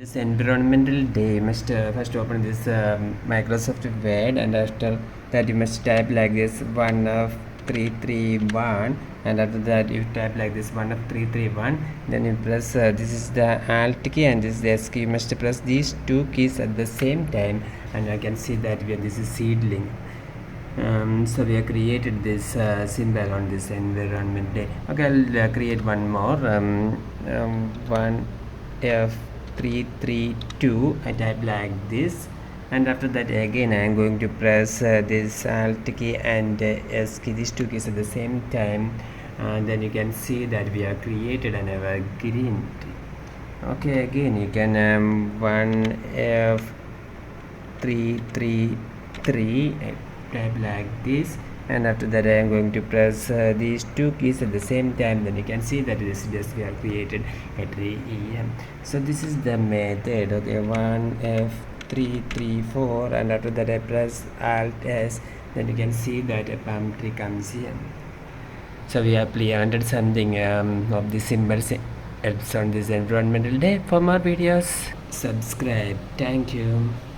This environmental day, you must first open this Microsoft Word, and after that you must type like this 1 of 331, and after that you type like this 1 of 331. Then you press this is the Alt key and this is the S key. You must press these two keys at the same time, and I can see that this is seedling. So we have created this symbol on this environment day. Okay, I'll create one more. 1F332. I type like this, and after that again I am going to press this Alt key and S key, these two keys at the same time, and then you can see that we have created an evergreen tree. Okay, again you can 1F333, type like this, and after that I am going to press these two keys at the same time. Then you can see that this is just we have created a tree. So this is the method. Okay, 1F334, and after that I press Alt S. Then you can see that a palm tree comes here. So we have implemented something of the symbols on this environmental day. For more videos, subscribe. Thank you.